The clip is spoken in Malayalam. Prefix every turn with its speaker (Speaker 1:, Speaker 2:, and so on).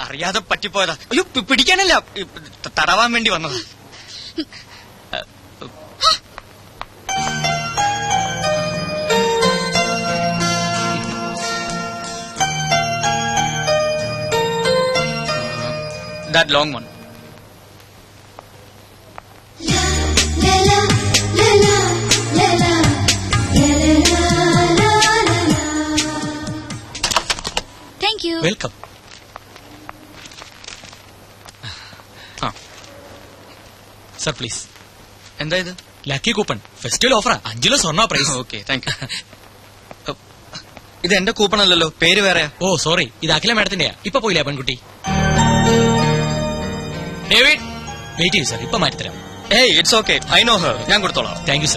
Speaker 1: അറിയാതെ പറ്റിപ്പോയതാ. അയ്യോ, പിടിക്കാനല്ല, തടവാൻ വേണ്ടി വന്നതാ. That long one.
Speaker 2: Thank you.
Speaker 3: Welcome. Sir please.
Speaker 1: എന്താ ഇത്?
Speaker 3: ലക്കി കൂപ്പൺ, ഫെസ്റ്റിവൽ ഓഫറാ. 5 കിലോ സ്വർണ്ണ പ്രൈസ്.
Speaker 1: Okay, thank you. ഇത് എന്റെ കൂപ്പൺ അല്ലല്ലോ, പേര് വേറെയാ.
Speaker 3: ഓ സോറി, ഇത് അഖില മാഡത്തിന്റെയാ. ഇപ്പൊ പോയില്ലേ പെൺകുട്ടി? ഡേവിഡ് വെയിറ്റ് ചെയ്യൂ സർ, ഇപ്പൊ മാറ്റിത്തരാം.
Speaker 1: ഏയ്, it's okay, I know her. ഞാൻ കൊടുത്തോളാം.
Speaker 3: Thank you.